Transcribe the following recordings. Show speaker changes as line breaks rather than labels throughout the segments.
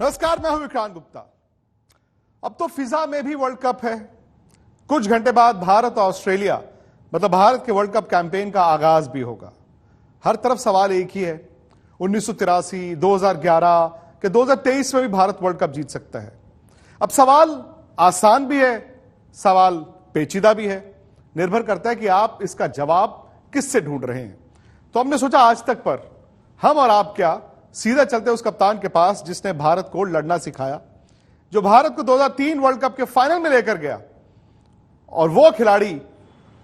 नमस्कार, मैं हूं विक्रांत गुप्ता। अब तो फिजा में भी वर्ल्ड कप है। कुछ घंटे बाद भारत और ऑस्ट्रेलिया मतलब भारत के वर्ल्ड कप कैंपेन का आगाज भी होगा। हर तरफ सवाल एक ही है, 1983, 2011 के 2023 में भी भारत वर्ल्ड कप जीत सकता है। अब सवाल आसान भी है, सवाल पेचीदा भी है, निर्भर करता है कि आप इसका जवाब किससे ढूंढ रहे हैं। तो हमने सोचा आज तक पर हम और आप क्या सीधा चलते उस कप्तान के पास जिसने भारत को लड़ना सिखाया, जो भारत को 2003 वर्ल्ड कप के फाइनल में लेकर गया, और वो खिलाड़ी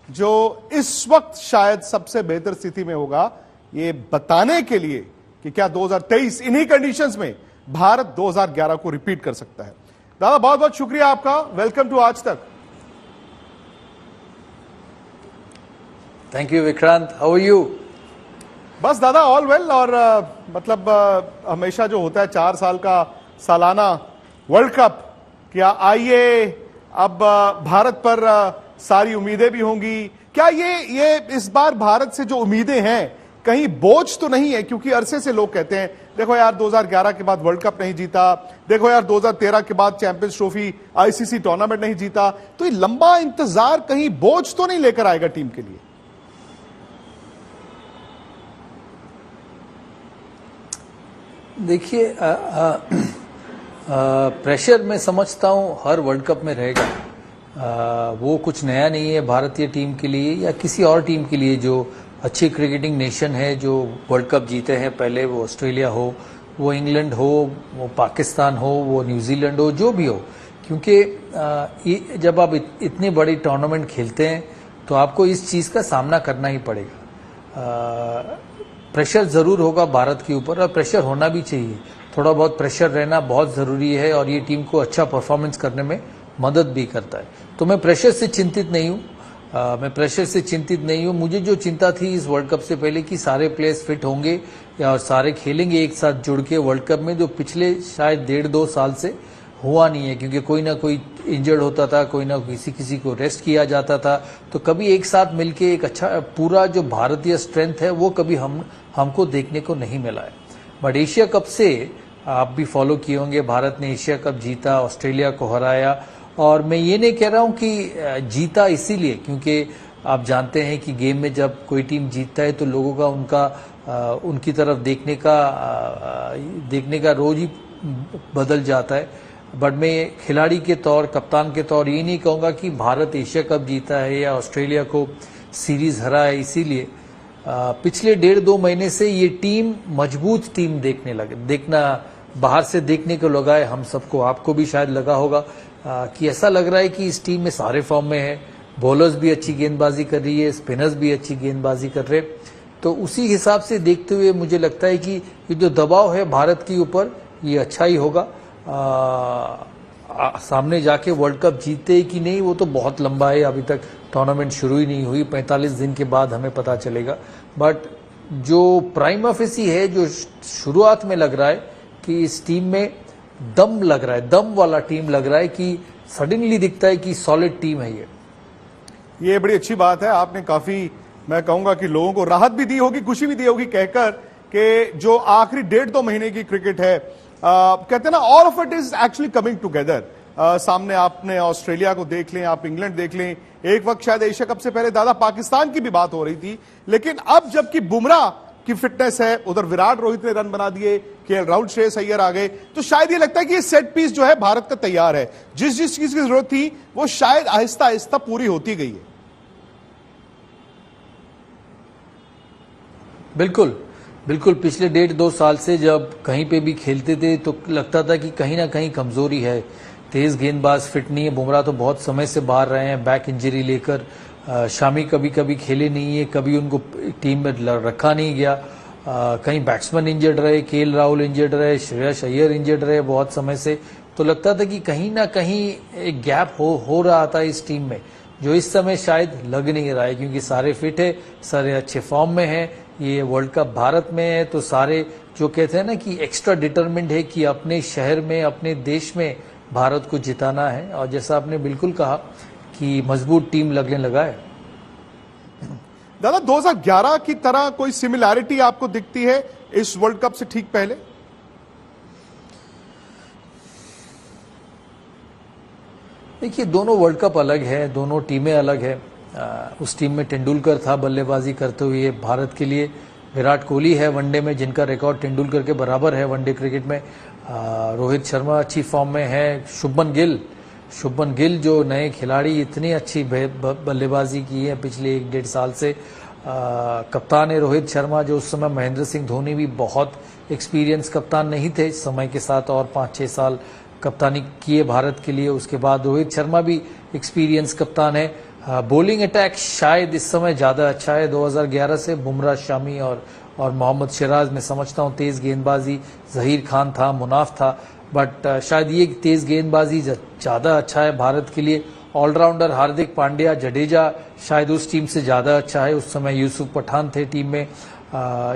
जो इस वक्त शायद सबसे बेहतर स्थिति में होगा ये बताने के लिए कि क्या 2023 इन्हीं कंडीशंस में भारत 2011 को रिपीट कर सकता है। दादा बहुत बहुत शुक्रिया आपका, welcome to Aaj Tak.
Thank you Vikrant, how are you?
बस दादा ऑल वेल। और मतलब हमेशा जो होता है 4 साल का सालाना वर्ल्ड कप, क्या आइए अब भारत पर सारी उम्मीदें भी होंगी। क्या ये इस बार भारत से जो उम्मीदें हैं कहीं बोझ तो नहीं है? क्योंकि अरसे से लोग कहते हैं देखो यार 2011 के बाद वर्ल्ड कप नहीं जीता, देखो यार 2013 के बाद चैंपियंस ट्रॉफी आईसीसी टूर्नामेंट नहीं जीता, तो ये लंबा इंतजार कहीं बोझ तो नहीं लेकर आएगा टीम के लिए?
देखिए, प्रेशर मैं समझता हूँ हर वर्ल्ड कप में रहेगा। वो कुछ नया नहीं है भारतीय टीम के लिए या किसी और टीम के लिए जो अच्छी क्रिकेटिंग नेशन है, जो वर्ल्ड कप जीते हैं पहले, वो ऑस्ट्रेलिया हो, वो इंग्लैंड हो, वो पाकिस्तान हो, वो न्यूजीलैंड हो, जो भी हो। क्योंकि जब आप इतनी बड़ी टूर्नामेंट खेलते हैं तो आपको इस चीज़ का सामना करना ही पड़ेगा। प्रेशर ज़रूर होगा भारत के ऊपर और प्रेशर होना भी चाहिए। थोड़ा बहुत प्रेशर रहना बहुत ज़रूरी है और ये टीम को अच्छा परफॉर्मेंस करने में मदद भी करता है। तो मैं प्रेशर से चिंतित नहीं हूँ। मुझे जो चिंता थी इस वर्ल्ड कप से पहले कि सारे प्लेयर्स फिट होंगे या सारे खेलेंगे एक साथ जुड़ के वर्ल्ड कप में, जो पिछले शायद 1.5-2 साल से हुआ नहीं है। क्योंकि कोई ना कोई इंजर्ड होता था, कोई ना किसी को रेस्ट किया जाता था, तो कभी एक साथ मिलके एक अच्छा पूरा जो भारतीय स्ट्रेंथ है वो कभी हमको देखने को नहीं मिला है। बट एशिया कप से आप भी फॉलो किए होंगे, भारत ने एशिया कप जीता, ऑस्ट्रेलिया को हराया। और मैं ये नहीं कह रहा हूँ कि जीता इसीलिए, क्योंकि आप जानते हैं कि गेम में जब कोई टीम जीतता है तो लोगों का उनकी तरफ देखने का रोज ही बदल जाता है। बट मैं खिलाड़ी के तौर, कप्तान के तौर ये नहीं कहूँगा कि भारत एशिया कप जीता है या ऑस्ट्रेलिया को सीरीज हरा है इसीलिए। पिछले 1.5-2 महीने से ये टीम मजबूत टीम देखना बाहर से देखने को लगा है हम सबको, आपको भी शायद लगा होगा कि ऐसा लग रहा है कि इस टीम में सारे फॉर्म में है। बॉलर्स भी अच्छी गेंदबाजी कर रही है, स्पिनर्स भी अच्छी गेंदबाजी कर रहे। तो उसी हिसाब से देखते हुए मुझे लगता है कि ये जो दबाव है भारत के ऊपर ये अच्छा ही होगा। सामने जाके वर्ल्ड कप जीते कि नहीं वो तो बहुत लंबा है, अभी तक टूर्नामेंट शुरू ही नहीं हुई, 45 दिन के बाद हमें पता चलेगा। बट जो प्राइम ऑफिसी है, जो शुरुआत में लग रहा है कि इस टीम में दम लग रहा है, दम वाला टीम लग रहा है, कि सडनली दिखता है कि सॉलिड टीम है ये
बड़ी अच्छी बात है। आपने काफी, मैं कहूंगा कि लोगों को राहत भी दी होगी, खुशी भी दी होगी कहकर कि जो आखिरी 1.5-2 महीने की क्रिकेट है, कहते हैं ना, all of it is actually coming together. सामने आपने ऑस्ट्रेलिया को देख लें, आप इंग्लैंड देख लें, एक वक्त शायद एशिया कप से पहले दादा पाकिस्तान की भी बात हो रही थी। लेकिन अब जबकि बुमराह की फिटनेस है, उधर विराट रोहित ने रन बना दिए, केएल राहुल, श्रेयस अय्यर आ गए, तो शायद ये लगता है कि ये सेट पीस जो है भारत का तैयार है। जिस चीज की जरूरत थी वो शायद आहिस्ता आहिस्ता पूरी होती गई है।
बिल्कुल पिछले 1.5-2 साल से जब कहीं पे भी खेलते थे तो लगता था कि कहीं ना कहीं कमजोरी है, तेज गेंदबाज फिट नहीं है। बुमराह तो बहुत समय से बाहर रहे हैं बैक इंजरी लेकर। शामी कभी खेले नहीं है, कभी उनको टीम में रखा नहीं गया। कहीं बैट्समैन इंजर्ड रहे, केएल राहुल इंजर्ड रहे, श्रेयस अय्यर इंजर्ड रहे बहुत समय से। तो लगता था कि कहीं ना कहीं एक गैप हो रहा था इस टीम में, जो इस समय शायद लग नहीं रहा है, क्योंकि सारे फिट है, सारे अच्छे फॉर्म में हैं। ये वर्ल्ड कप भारत में है तो सारे जो कहते हैं ना कि एक्स्ट्रा डिटरमिन्ड है कि अपने शहर में, अपने देश में भारत को जिताना है। और जैसा आपने बिल्कुल कहा कि मजबूत टीम लगने लगा है।
दादा 2011 की तरह कोई सिमिलैरिटी आपको दिखती है इस वर्ल्ड कप से ठीक पहले?
देखिए दोनों वर्ल्ड कप अलग है, दोनों टीमें अलग है। उस टीम में तेंदुलकर था बल्लेबाजी करते हुए भारत के लिए, विराट कोहली है वनडे में जिनका रिकॉर्ड तेंदुलकर के बराबर है वनडे क्रिकेट में, रोहित शर्मा अच्छी फॉर्म में है, शुभमन गिल जो नए खिलाड़ी, इतनी अच्छी बल्लेबाजी की है पिछले 1-1.5 साल से। कप्तान है रोहित शर्मा, जो उस समय महेंद्र सिंह धोनी भी बहुत एक्सपीरियंस कप्तान नहीं थे, समय के साथ और 5-6 साल कप्तानी किए भारत के लिए। उसके बाद रोहित शर्मा भी एक्सपीरियंस कप्तान है। बॉलिंग अटैक शायद इस समय ज्यादा अच्छा है 2011 से, बुमराह, शामी और मोहम्मद सिराज। मैं समझता हूं तेज गेंदबाजी जहीर खान था, मुनाफ था, बट शायद ये तेज गेंदबाजी ज्यादा अच्छा है भारत के लिए। ऑलराउंडर हार्दिक पांड्या, जडेजा शायद उस टीम से ज्यादा अच्छा है। उस समय यूसुफ पठान थे टीम में,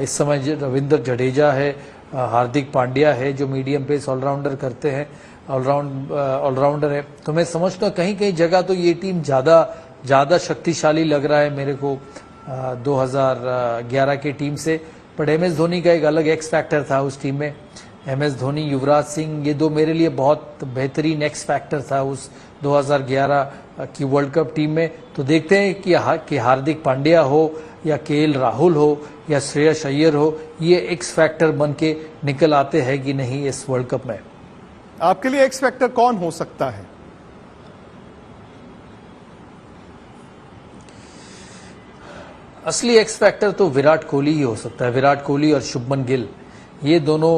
इस समय रविंद्र जडेजा है, हार्दिक पांड्या है जो मीडियम पेस ऑलराउंडर करते हैं, ऑलराउंडर है। तो मैं समझता हूँ कहीं कहीं जगह तो ये टीम ज्यादा शक्तिशाली लग रहा है मेरे को 2011 की टीम से। पर MS धोनी का एक अलग एक्स फैक्टर था उस टीम में। MS धोनी, युवराज सिंह, ये दो मेरे लिए बहुत बेहतरीन एक्स फैक्टर था उस 2011 की वर्ल्ड कप टीम में। तो देखते हैं कि हार्दिक पांड्या हो या KL राहुल हो या श्रेयस अय्यर हो, ये एक्स फैक्टर बन के निकल आते हैं कि नहीं इस वर्ल्ड कप में।
आपके लिए एक्स फैक्टर कौन हो सकता है?
असली एक्स फैक्टर तो विराट कोहली ही हो सकता है, विराट कोहली और शुभमन गिल। ये दोनों,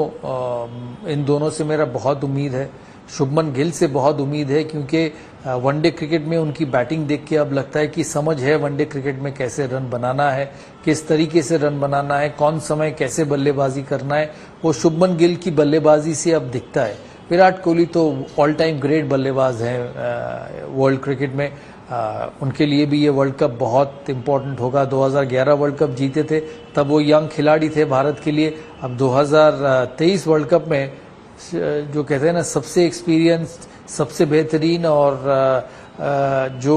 इन दोनों से मेरा बहुत उम्मीद है। शुभमन गिल से बहुत उम्मीद है क्योंकि वनडे क्रिकेट में उनकी बैटिंग देख के अब लगता है कि समझ है वनडे क्रिकेट में कैसे रन बनाना है, किस तरीके से रन बनाना है, कौन समय कैसे बल्लेबाजी करना है, वो शुभमन गिल की बल्लेबाजी से अब दिखता है। विराट कोहली तो ऑल टाइम ग्रेट बल्लेबाज हैं वर्ल्ड क्रिकेट में, उनके लिए भी ये वर्ल्ड कप बहुत इंपॉर्टेंट होगा। 2011 वर्ल्ड कप जीते थे, तब वो यंग खिलाड़ी थे भारत के लिए। अब 2023 वर्ल्ड कप में जो कहते हैं ना सबसे एक्सपीरियंस, सबसे बेहतरीन और जो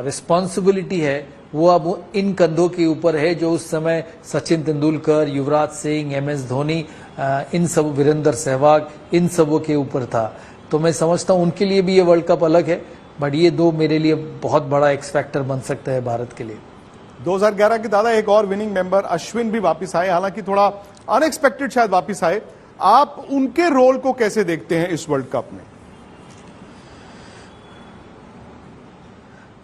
रिस्पॉन्सिबिलिटी है वो अब इन कंधों के ऊपर है, जो उस समय सचिन तेंदुलकर, युवराज सिंह, MS धोनी, इन सब, वीरेंद्र सहवाग, इन सबों के ऊपर था। तो मैं समझता हूं उनके लिए भी ये वर्ल्ड कप अलग है, बट ये दो मेरे लिए बहुत बड़ा एक्स फैक्टर बन सकता है भारत के लिए।
2011 के दादा एक और विनिंग मेंबर अश्विन भी वापस आए, हालांकि थोड़ा अनएक्सपेक्टेड शायद वापस आए। आप उनके रोल को कैसे देखते हैं इस वर्ल्ड कप में?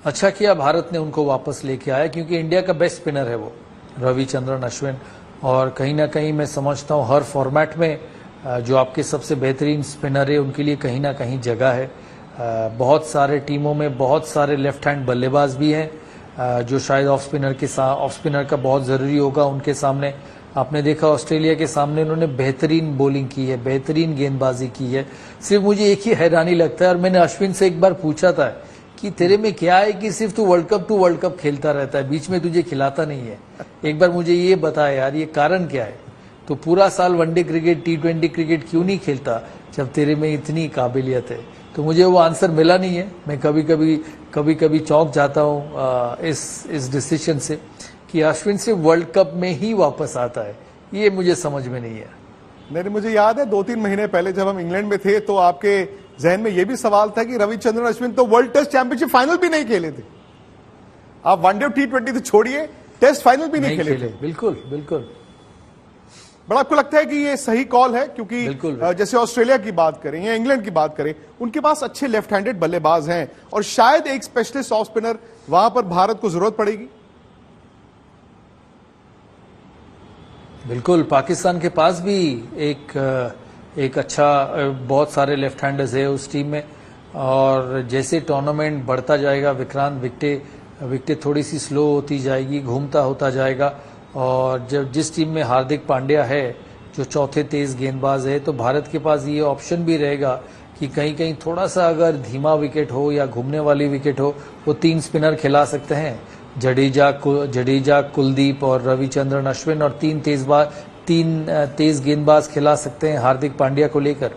अच्छा किया भारत ने उनको वापस लेके आया, क्योंकि इंडिया का बेस्ट स्पिनर है वो रविचंद्रन अश्विन, और कहीं ना कहीं मैं समझता हूं हर फॉर्मेट में जो आपके सबसे बेहतरीन स्पिनर है उनके लिए कहीं ना कहीं जगह है। बहुत सारे टीमों में बहुत सारे लेफ्ट हैंड बल्लेबाज भी हैं जो शायद ऑफ स्पिनर का बहुत जरूरी होगा उनके सामने। आपने देखा ऑस्ट्रेलिया के सामने उन्होंने बेहतरीन बॉलिंग की है, बेहतरीन गेंदबाजी की है। सिर्फ मुझे एक ही हैरानी लगता है, और मैंने अश्विन से एक बार पूछा था कि तेरे में क्या है कि सिर्फ तू वर्ल्ड कप खेलता रहता है, बीच में तुझे खिलाता नहीं है, एक बार मुझे ये बता यार, ये कारण क्या है? तो पूरा साल वनडे क्रिकेट, T20 क्रिकेट क्यों नहीं खेलता जब तेरे में इतनी काबिलियत है? तो मुझे वो आंसर मिला नहीं है। मैं कभी कभी चौंक जाता हूँ इस डिसीजन से कि अश्विन सिर्फ वर्ल्ड कप में ही वापस आता है, ये मुझे समझ में नहीं है।
नहीं, मुझे याद है 2-3 महीने पहले जब हम इंग्लैंड में थे तो आपके जहन में यह भी सवाल था कि रविचंद्रन अश्विन तो वर्ल्ड टेस्ट चैंपियनशिप फाइनल भी नहीं खेले थे। आप वनडे T20 तो छोड़िए, टेस्ट फाइनल भी नहीं खेले थे।
बिल्कुल बिल्कुल।
बड़ा आपको लगता है कि ये सही कॉल है? क्योंकि जैसे ऑस्ट्रेलिया की बात करें या इंग्लैंड की बात करें, उनके पास अच्छे लेफ्ट हैंडेड बल्लेबाज हैं और शायद एक स्पेशलिस्ट ऑफ स्पिनर वहां पर भारत को जरूरत पड़ेगी।
बिल्कुल, पाकिस्तान के पास भी एक अच्छा, बहुत सारे लेफ्ट हैंडर्स है उस टीम में, और जैसे टूर्नामेंट बढ़ता जाएगा विक्रांत, विकेटें थोड़ी सी स्लो होती जाएगी, घूमता होता जाएगा, और जब जिस टीम में हार्दिक पांड्या है जो चौथे तेज गेंदबाज है, तो भारत के पास ये ऑप्शन भी रहेगा कि कहीं कहीं थोड़ा सा अगर धीमा विकेट हो या घूमने वाली विकेट हो, वो 3 स्पिनर खिला सकते हैं, जडेजा, कुलदीप और रविचंद्रन अश्विन, और 3 तेज गेंदबाज खिला सकते हैं हार्दिक पांड्या को लेकर।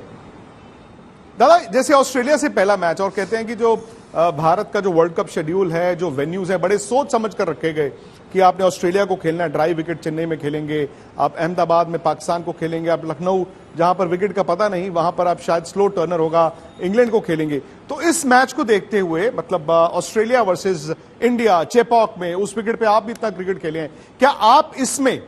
दादा जैसे ऑस्ट्रेलिया से पहला मैच, और कहते हैं कि जो भारत का जो वर्ल्ड कप शेड्यूल है, जो वेन्यूज है, बड़े सोच समझ कर रखे गए कि आपने ऑस्ट्रेलिया को खेलना है, ड्राई विकेट चेन्नई में खेलेंगे, आप अहमदाबाद में पाकिस्तान को खेलेंगे, आप लखनऊ जहां पर विकेट का पता नहीं वहां पर आप शायद स्लो टर्नर होगा, इंग्लैंड को खेलेंगे। तो इस मैच को देखते हुए मतलब ऑस्ट्रेलिया वर्सेस इंडिया चेपॉक में उस विकेट पे आप भी इतना क्रिकेट खेले हैं, क्या आप इसमें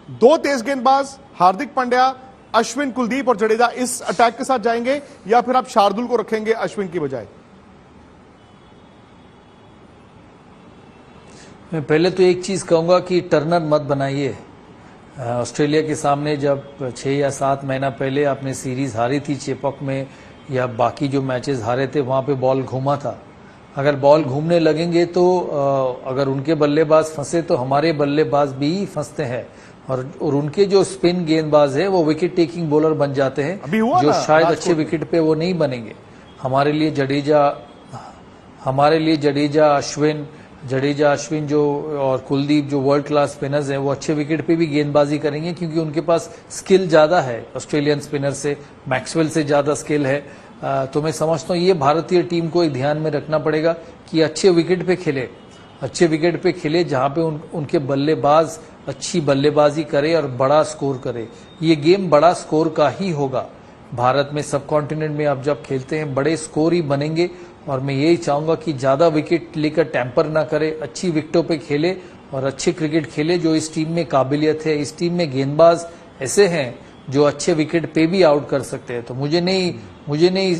2 तेज गेंदबाज हार्दिक पांड्या, अश्विन, कुलदीप और जडेजा इस अटैक के साथ जाएंगे या फिर आप शार्दुल को रखेंगे अश्विन की बजाय?
मैं पहले तो एक चीज कहूंगा कि टर्नर मत बनाइए। ऑस्ट्रेलिया के सामने जब 6 या 7 महीना पहले आपने सीरीज हारी थी चेपॉक में या बाकी जो मैचेस हारे थे वहां पे बॉल घूमा था। अगर बॉल घूमने लगेंगे तो अगर उनके बल्लेबाज फंसे तो हमारे बल्लेबाज भी फंसते हैं और उनके जो स्पिन गेंदबाज है वो विकेट टेकिंग बॉलर बन जाते हैं जो शायद अच्छे विकेट पे वो नहीं बनेंगे। हमारे लिए जडेजा अश्विन जो और कुलदीप जो वर्ल्ड क्लास स्पिनर्स हैं वो अच्छे विकेट पे भी गेंदबाजी करेंगे क्योंकि उनके पास स्किल ज्यादा है ऑस्ट्रेलियन स्पिनर से, मैक्सवेल से ज्यादा स्किल है। तो मैं समझता हूँ ये भारतीय टीम को एक ध्यान में रखना पड़ेगा कि अच्छे विकेट पे खेले जहां पे उनके बल्लेबाज अच्छी बल्लेबाजी करे और बड़ा स्कोर करे। ये गेम बड़ा स्कोर का ही होगा। भारत में सब कॉन्टिनेंट में आप जब खेलते हैं बड़े स्कोर ही बनेंगे और मैं यही चाहूंगा कि ज्यादा विकेट लेकर टैंपर ना करे, अच्छी विकेटों पे खेले और अच्छे क्रिकेट खेले। जो इस टीम में काबिलियत है, इस टीम में गेंदबाज ऐसे हैं जो अच्छे विकेट पे भी आउट कर सकते हैं। तो मुझे नहीं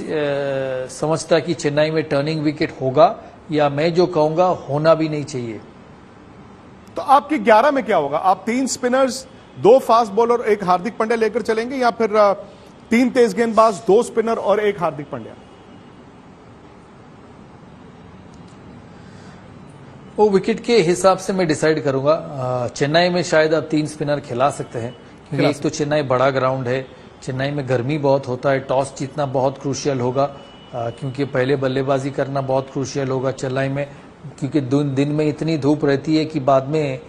समझता कि चेन्नई में टर्निंग विकेट होगा या मैं जो कहूंगा होना भी नहीं चाहिए।
तो आपकी 11 में क्या होगा? आप 3 spinners, 2 fast bowler, 1 Hardik Pandya लेकर चलेंगे या फिर 3 तेज गेंदबाज, 2 स्पिनर और 1 हार्दिक पांड्या?
वो विकेट के हिसाब से मैं डिसाइड करूंगा। चेन्नई में शायद आप 3 स्पिनर खिला सकते हैं क्योंकि एक तो चेन्नई बड़ा ग्राउंड है, चेन्नई में गर्मी बहुत होता है, टॉस जीतना बहुत क्रूशियल होगा क्योंकि पहले बल्लेबाजी करना बहुत क्रूशियल होगा चेन्नई में क्योंकि दिन में इतनी धूप रहती है कि बाद में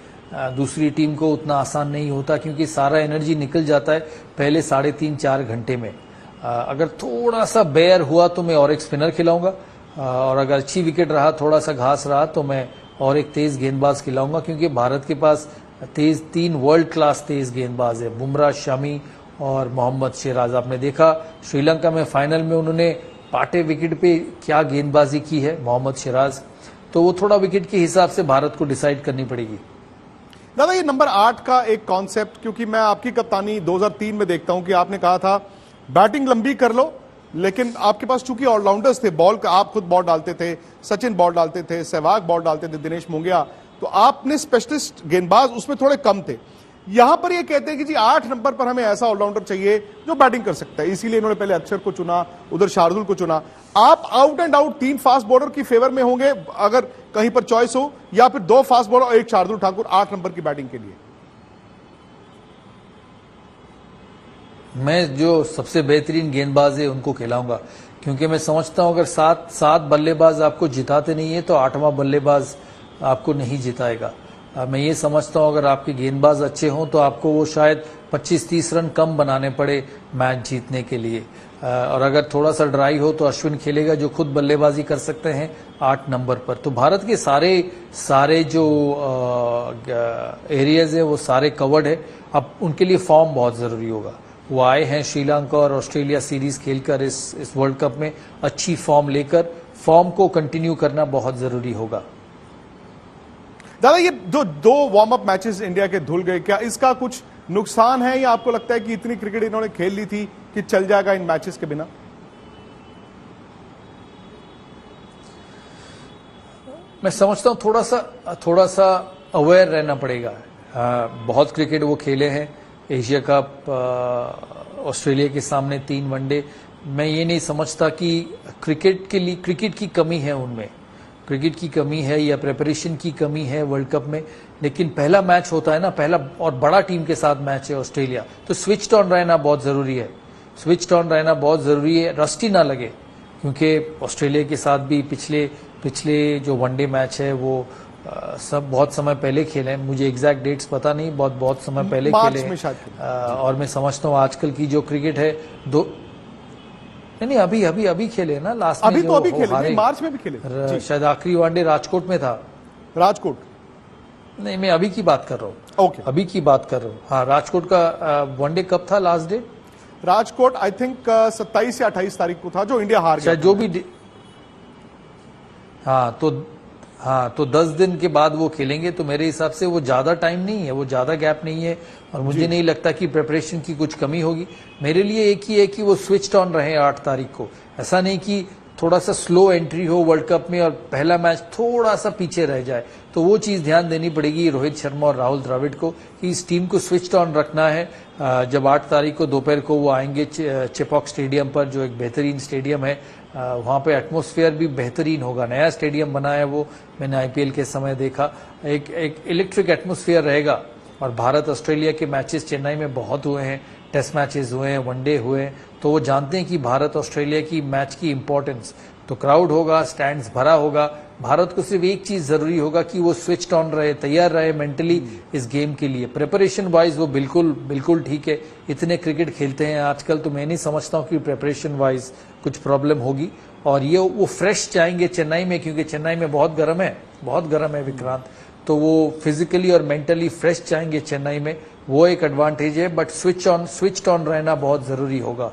दूसरी टीम को उतना आसान नहीं होता क्योंकि सारा एनर्जी निकल जाता है पहले 3.5-4 घंटे में। अगर थोड़ा सा बेयर हुआ तो मैं और एक स्पिनर खिलाऊंगा और अगर अच्छी विकेट रहा, थोड़ा सा घास रहा तो मैं और एक तेज गेंदबाज खिलाऊंगा क्योंकि भारत के पास 3 वर्ल्ड क्लास तेज गेंदबाज है, बुमराह, शमी और मोहम्मद सिराज। आपने देखा श्रीलंका में फाइनल में उन्होंने पाटे विकेट पे क्या गेंदबाजी की है मोहम्मद सिराज। तो वो थोड़ा विकेट के हिसाब से भारत को डिसाइड करनी पड़ेगी।
दादा ये नंबर 8 का एक कॉन्सेप्ट, क्योंकि मैं आपकी कप्तानी 2003 में देखता हूं कि आपने कहा था बैटिंग लंबी कर लो, लेकिन आपके पास चूंकि ऑलराउंडर्स थे, बॉल का आप खुद बॉल डालते थे, सचिन बॉल डालते थे, सहवाग बॉल डालते थे, दिनेश मुंगिया, तो आपने स्पेशलिस्ट गेंदबाज उसमें थोड़े कम थे। यहां पर ये कहते हैं कि जी 8 नंबर पर हमें ऐसा ऑलराउंडर चाहिए जो बैटिंग कर सकता है, इसीलिए इन्होंने पहले अक्षर को चुना, उधर शार्दुल को चुना। आप out and out 3 fast bowler की फेवर में होंगे अगर कहीं पर चॉइस हो, या फिर 2 फास्ट बॉलर और 1 शार्दुल ठाकुर 8 नंबर की बैटिंग के लिए?
मैं जो सबसे बेहतरीन गेंदबाज है उनको खिलाऊंगा क्योंकि मैं समझता हूं अगर 7 बल्लेबाज आपको जिताते नहीं है तो 8वां बल्लेबाज आपको नहीं जिताएगा। मैं ये समझता हूं अगर आपके गेंदबाज अच्छे हों तो आपको वो शायद 25-30 रन कम बनाने पड़े मैच जीतने के लिए। और अगर थोड़ा सा ड्राई हो तो अश्विन खेलेगा जो खुद बल्लेबाजी कर सकते हैं 8 नंबर पर। तो भारत के सारे जो एरियाज है वो सारे कवर्ड है। अब उनके लिए फॉर्म बहुत जरूरी होगा। वो आए हैं श्रीलंका और ऑस्ट्रेलिया सीरीज खेलकर इस वर्ल्ड कप में अच्छी फॉर्म लेकर, फॉर्म को कंटिन्यू करना बहुत जरूरी होगा।
दादा ये जो 2 वार्म अप मैचेस इंडिया के धुल गए, क्या इसका कुछ नुकसान है या आपको लगता है कि इतनी क्रिकेट इन्होंने खेल ली थी कि चल जाएगा इन मैचेस के बिना?
मैं समझता हूं थोड़ा सा अवेयर रहना पड़ेगा। बहुत क्रिकेट वो खेले हैं, एशिया कप, ऑस्ट्रेलिया के सामने 3 वनडे। मैं ये नहीं समझता कि क्रिकेट की कमी है उनमें, क्रिकेट की कमी है या प्रिपरेशन की कमी है वर्ल्ड कप में। लेकिन पहला मैच होता है ना, पहला और बड़ा टीम के साथ मैच है ऑस्ट्रेलिया, तो स्विच ऑन रहना बहुत जरूरी है। स्विच ऑन रहना बहुत जरूरी है, रस्टी ना लगे क्योंकि ऑस्ट्रेलिया के साथ भी पिछले जो वनडे मैच है वो सब बहुत समय पहले खेले हैं। मुझे एग्जैक्ट डेट्स पता नहीं, बहुत समय पहले खेले हैं। और मैं समझता हूँ आजकल की जो क्रिकेट है नहीं, अभी अभी अभी खेले ना लास्ट में,
अभी तो
जो
अभी
वो
खेले
हारे।
नहीं, मार्च में भी खेले जी।
शायद आखिरी वनडे राजकोट में था।
राजकोट,
नहीं, मैं अभी की बात कर रहा हूँ।
ओके,
अभी की बात कर रहा हूँ। हाँ, राजकोट का वनडे कब था last day?
Rajkot I think 27 या 28 तारीख को था, जो इंडिया हार गया
शायद जो भी हाँ तो 10 दिन के बाद वो खेलेंगे, तो मेरे हिसाब से वो ज्यादा टाइम नहीं है, वो ज्यादा गैप नहीं है, और मुझे नहीं लगता कि प्रिपरेशन की कुछ कमी होगी। मेरे लिए एक ही है कि वो स्विच ऑन रहे 8 तारीख को। ऐसा नहीं कि थोड़ा सा स्लो एंट्री हो वर्ल्ड कप में और पहला मैच थोड़ा सा पीछे रह जाए। तो वो चीज ध्यान देनी पड़ेगी रोहित शर्मा और राहुल द्रविड़ को कि इस टीम को स्विच ऑन रखना है। जब 8 तारीख को दोपहर को वो आएंगे चेपॉक स्टेडियम पर, जो एक बेहतरीन स्टेडियम है, वहां पे एटमॉस्फेयर भी बेहतरीन होगा। नया स्टेडियम बना है वो, मैंने आईपीएल के समय देखा, एक इलेक्ट्रिक एटमॉस्फेयर रहेगा। और भारत ऑस्ट्रेलिया के मैचेस चेन्नई में बहुत हुए हैं, टेस्ट मैचेस हुए हैं, वनडे हुए हैं, तो वो जानते हैं कि भारत ऑस्ट्रेलिया की मैच की इंपॉर्टेंस। तो क्राउड होगा, स्टैंड्स भरा होगा। भारत को सिर्फ एक चीज जरूरी होगा कि वो स्विच ऑन रहे, तैयार रहे मेंटली इस गेम के लिए। प्रिपरेशन वाइज वो बिल्कुल ठीक है, इतने क्रिकेट खेलते हैं आजकल, तो मैं नहीं समझता हूँ कि प्रिपरेशन वाइज कुछ प्रॉब्लम होगी। और ये वो फ्रेश जाएंगे चेन्नई में, क्योंकि चेन्नई में बहुत गर्म है विक्रांत, तो वो फिजिकली और मेंटली फ्रेश जाएंगे चेन्नई में, वो एक एडवांटेज है। बट स्विच ऑन रहना बहुत जरूरी होगा।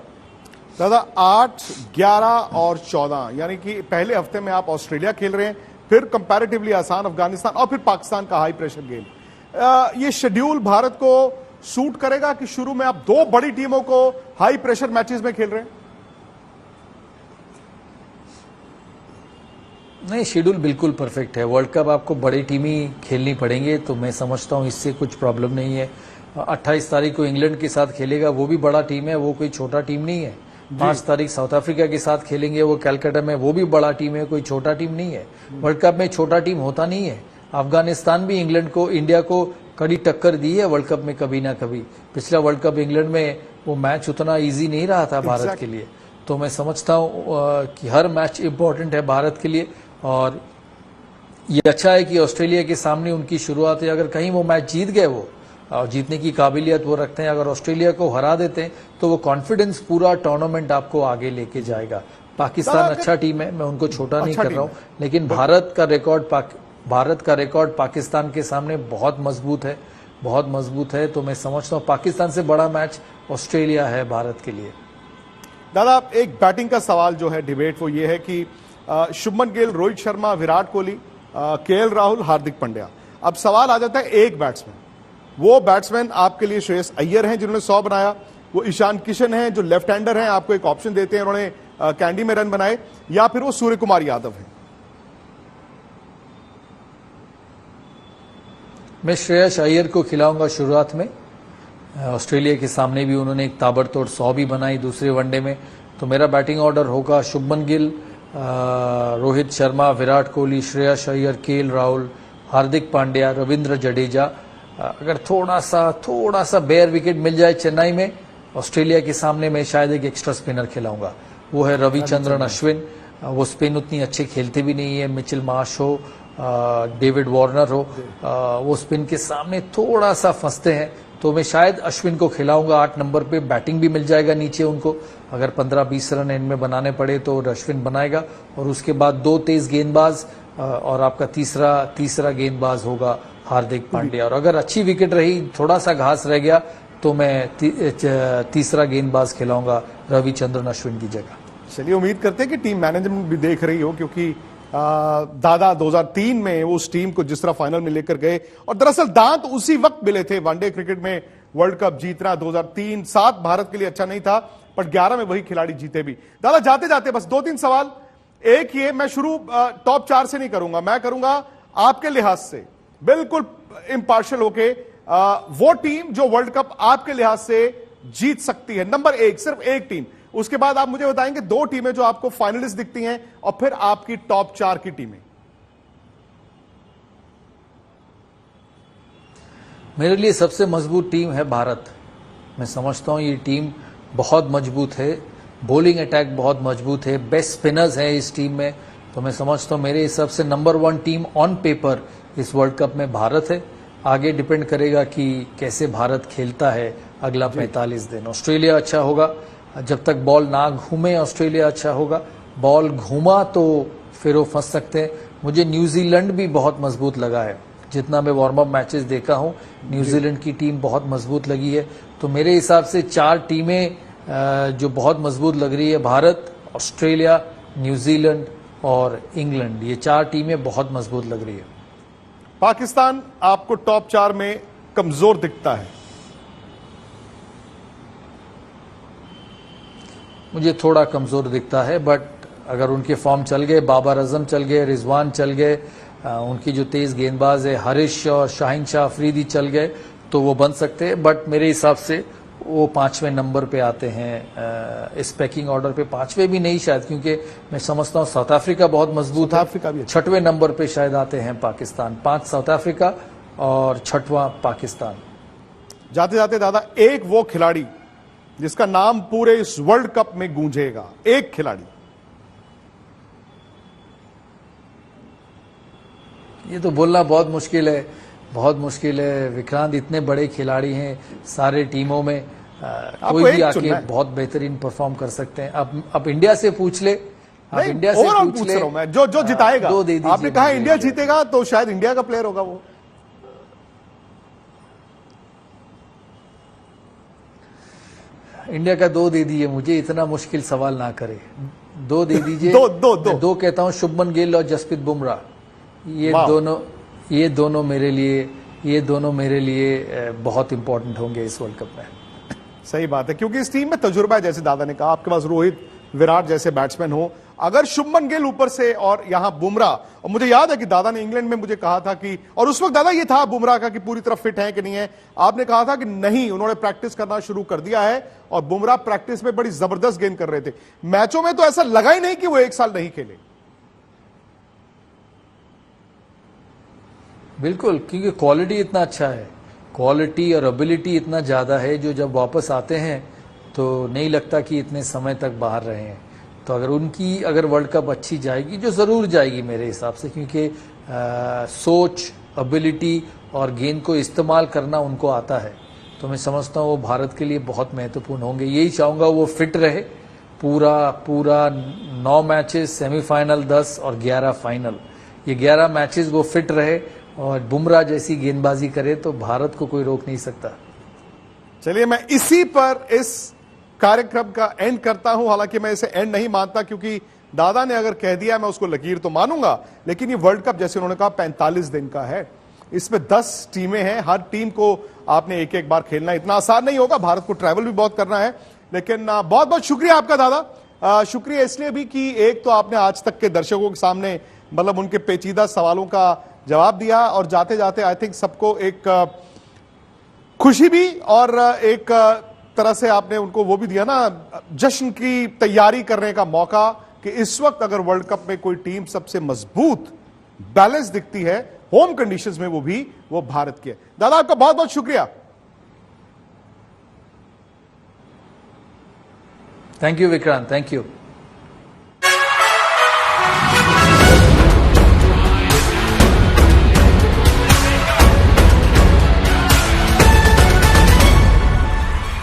दादा 8, 11 और 14 यानी कि पहले हफ्ते में आप ऑस्ट्रेलिया खेल रहे हैं, फिर कंपैरेटिवली आसान अफगानिस्तान, और फिर पाकिस्तान का हाई प्रेशर गेम। ये शेड्यूल भारत को सूट करेगा कि शुरू में आप 2 बड़ी टीमों को हाई प्रेशर मैचेस में खेल रहे हैं?
नहीं, शेड्यूल बिल्कुल परफेक्ट है। वर्ल्ड कप आपको बड़ी टीम ही खेलनी पड़ेंगे, तो मैं समझता हूँ इससे कुछ प्रॉब्लम नहीं है। 28 तारीख को इंग्लैंड के साथ खेलेगा, वो भी बड़ा टीम है, वो कोई छोटा टीम नहीं है। 5 तारीख साउथ अफ्रीका के साथ खेलेंगे, वो कैलकाटा में, वो भी बड़ा टीम है, कोई छोटा टीम नहीं है। वर्ल्ड कप में छोटा टीम होता नहीं है। अफगानिस्तान भी इंडिया को कड़ी टक्कर दी है वर्ल्ड कप में कभी ना कभी। पिछला वर्ल्ड कप इंग्लैंड में वो मैच उतना ईजी नहीं रहा था भारत के लिए। तो मैं समझता हूँ कि हर मैच इंपॉर्टेंट है भारत के लिए। और ये अच्छा है कि ऑस्ट्रेलिया के सामने उनकी शुरुआत है। अगर कहीं वो मैच जीत गए, वो और जीतने की काबिलियत वो रखते हैं, अगर ऑस्ट्रेलिया को हरा देते हैं तो वो कॉन्फिडेंस पूरा टूर्नामेंट आपको आगे लेके जाएगा। पाकिस्तान अच्छा टीम है, मैं उनको छोटा नहीं कर रहा हूँ, लेकिन भारत का रिकॉर्ड पाकिस्तान के सामने बहुत मजबूत है। तो मैं समझता हूँ पाकिस्तान से बड़ा मैच ऑस्ट्रेलिया है भारत के लिए।
दादा एक बैटिंग का सवाल जो है डिबेट, वो ये है कि शुभमन गिल, रोहित शर्मा, विराट कोहली, केएल राहुल, हार्दिक पांड्या। अब सवाल आ जाता है एक बैट्समैन, वो बैट्समैन आपके लिए श्रेयस अय्यर हैं जिन्होंने 100 बनाया, वो ईशान किशन हैं जो लेफ्ट हैंडर हैं, आपको एक ऑप्शन देते हैं, उन्होंने कैंडी में रन बनाए, या फिर वो सूर्य कुमार यादव हैं?
मैं श्रेयस अय्यर को खिलाऊंगा शुरुआत में। ऑस्ट्रेलिया के सामने भी उन्होंने एक ताबड़तोड़ 100 भी बनाई दूसरे वनडे में। तो मेरा बैटिंग ऑर्डर होगा शुभमन गिल, रोहित शर्मा, विराट कोहली, श्रेयस अय्यर, केएल राहुल, हार्दिक पांड्या, रविंद्र जडेजा। अगर थोड़ा सा बेयर विकेट मिल जाए चेन्नई में ऑस्ट्रेलिया के सामने, मैं शायद एक एक्स्ट्रा स्पिनर खिलाऊंगा, वो है रविचंद्रन अश्विन। वो स्पिन उतनी अच्छे खेलते भी नहीं है। मिचेल मार्श हो, डेविड वार्नर हो, वो स्पिन के सामने थोड़ा सा फंसते हैं। तो मैं शायद अश्विन को खिलाऊंगा 8 नंबर पे। बैटिंग भी मिल जाएगा नीचे उनको, अगर 15-20 रन एंड में बनाने पड़े तो अश्विन बनाएगा। और उसके बाद 2 तेज गेंदबाज, और आपका तीसरा गेंदबाज होगा हार्दिक पांड्या। और अगर अच्छी विकेट रही, थोड़ा सा घास रह गया, तो मैं तीसरा गेंदबाज खिलाऊंगा रविचंद्रन अश्विन की जगह।
चलिए, उम्मीद करते हैं कि टीम मैनेजमेंट भी देख रही हो, क्योंकि दादा 2003 में उस टीम को जिस तरह फाइनल में लेकर गए, और दरअसल दांत उसी वक्त मिले थे वनडे क्रिकेट में वर्ल्ड कप जीतना 2003। 7 भारत के लिए अच्छा नहीं था, पर 11 में वही खिलाड़ी जीते भी। दादा जाते जाते बस 2-3 सवाल। एक ये, मैं शुरू टॉप 4 से नहीं करूंगा, मैं करूंगा आपके लिहाज से बिल्कुल इम्पार्शियल होके, वो टीम जो वर्ल्ड कप आपके लिहाज से जीत सकती है, नंबर 1, सिर्फ एक टीम। उसके बाद आप मुझे बताएंगे 2 टीमें जो आपको फाइनलिस्ट दिखती हैं, और फिर आपकी टॉप 4 की टीमें।
मेरे लिए सबसे मजबूत टीम है भारत। मैं समझता हूं ये टीम बहुत मजबूत है, बॉलिंग अटैक बहुत मजबूत है, बेस्ट स्पिनर्स हैं इस टीम में। तो मैं समझता हूं मेरे हिसाब से नंबर 1 टीम ऑन पेपर इस वर्ल्ड कप में भारत है। आगे डिपेंड करेगा कि कैसे भारत खेलता है अगला 45 दिन। ऑस्ट्रेलिया अच्छा होगा, जब तक बॉल ना घूमे ऑस्ट्रेलिया अच्छा होगा, बॉल घूमा तो फिर वो फंस सकते हैं। मुझे न्यूजीलैंड भी बहुत मजबूत लगा है, जितना मैं वार्म अप मैचेस देखा हूं, न्यूजीलैंड की टीम बहुत मजबूत लगी है। तो मेरे हिसाब से 4 टीमें जो बहुत मजबूत लग रही है, भारत, ऑस्ट्रेलिया, न्यूजीलैंड और इंग्लैंड, ये 4 टीमें बहुत मजबूत लग रही है।
पाकिस्तान आपको टॉप 4 में कमजोर दिखता है?
मुझे थोड़ा कमजोर दिखता है, बट अगर उनके फॉर्म चल गए, बाबर आजम चल गए, रिजवान चल गए, उनकी जो तेज गेंदबाज है हरिश और शाहीन शाह अफरीदी चल गए, तो वो बन सकते हैं। बट मेरे हिसाब से वो 5वें नंबर पे आते हैं, इस पैकिंग ऑर्डर पे 5वें भी नहीं शायद, क्योंकि मैं समझता हूँ साउथ अफ्रीका बहुत मजबूत है। 6वें नंबर पे शायद आते हैं पाकिस्तान, 5 साउथ अफ्रीका और 6वां पाकिस्तान।
जाते जाते दादा, एक वो खिलाड़ी जिसका नाम पूरे इस वर्ल्ड कप में गूंजेगा, एक खिलाड़ी।
ये तो बोलना बहुत मुश्किल है, बहुत मुश्किल है विक्रांत। इतने बड़े खिलाड़ी हैं सारे टीमों में, कोई भी आके बहुत बेहतरीन परफॉर्म कर सकते हैं। अब इंडिया से पूछ ले, अब इंडिया से पूछ ले,
मैं जो जिताएगा।
दो दे दीजिए।
आपने कहा इंडिया जीतेगा तो शायद इंडिया का प्लेयर होगा वो।
इंडिया का 2 दे दीजिए, मुझे इतना मुश्किल सवाल ना करे, 2 दे दीजिए। दो कहता हूं, शुभमन गिल और जसप्रीत बुमराह, ये दोनों मेरे लिए बहुत इंपॉर्टेंट होंगे इस वर्ल्ड कप में।
सही बात है, क्योंकि इस टीम में तजुर्बा है, जैसे दादा ने कहा। आपके पास रोहित, विराट जैसे बैट्समैन हो, अगर शुभमन गिल ऊपर से और यहां बुमराह, और मुझे याद है कि दादा ने इंग्लैंड में मुझे कहा था कि, और उस वक्त दादा ये था बुमराह का कि पूरी तरह फिट है कि नहीं है, आपने कहा था कि नहीं, उन्होंने प्रैक्टिस करना शुरू कर दिया है और बुमराह प्रैक्टिस में बड़ी जबरदस्त गेंद कर रहे थे। मैचों में तो ऐसा लगा ही नहीं कि वो 1 साल नहीं खेले।
बिल्कुल, क्योंकि क्वालिटी इतना अच्छा है, क्वालिटी और एबिलिटी इतना ज्यादा है, जो जब वापस आते हैं तो नहीं लगता कि इतने समय तक बाहर रहे हैं। तो अगर वर्ल्ड कप अच्छी जाएगी, जो जरूर जाएगी मेरे हिसाब से, क्योंकि सोच, एबिलिटी और गेंद को इस्तेमाल करना उनको आता है, तो मैं समझता हूँ वो भारत के लिए बहुत महत्वपूर्ण होंगे। यही चाहूंगा वो फिट रहे पूरा 9 मैचेस, सेमीफाइनल 10 और 11 फाइनल, ये 11 मैचेस वो फिट रहे और बुमराह जैसी गेंदबाजी करे तो भारत को कोई रोक नहीं सकता।
चलिए, मैं इसी पर इस कार्यक्रम का एंड करता हूं। हालांकि मैं इसे एंड नहीं मानता, क्योंकि दादा ने अगर कह दिया मैं उसको लकीर तो मानूंगा, लेकिन ये वर्ल्ड कप जैसे उन्होंने कहा 45 दिन का है, इसमें 10 टीमें हैं, हर टीम को आपने एक बार खेलना, इतना आसान नहीं होगा, भारत को ट्रैवल भी बहुत करना है। लेकिन बहुत बहुत शुक्रिया आपका दादा। शुक्रिया इसलिए भी कि एक तो आपने आज तक के दर्शकों के सामने मतलब उनके पेचीदा सवालों का जवाब दिया, और जाते जाते आई थिंक सबको एक खुशी भी और एक तरह से आपने उनको वो भी दिया ना, जश्न की तैयारी करने का मौका, कि इस वक्त अगर वर्ल्ड कप में कोई टीम सबसे मजबूत, बैलेंस दिखती है होम कंडीशंस में, वो भारत की है। दादा आपका बहुत बहुत शुक्रिया।
Thank you Vikrant, thank you.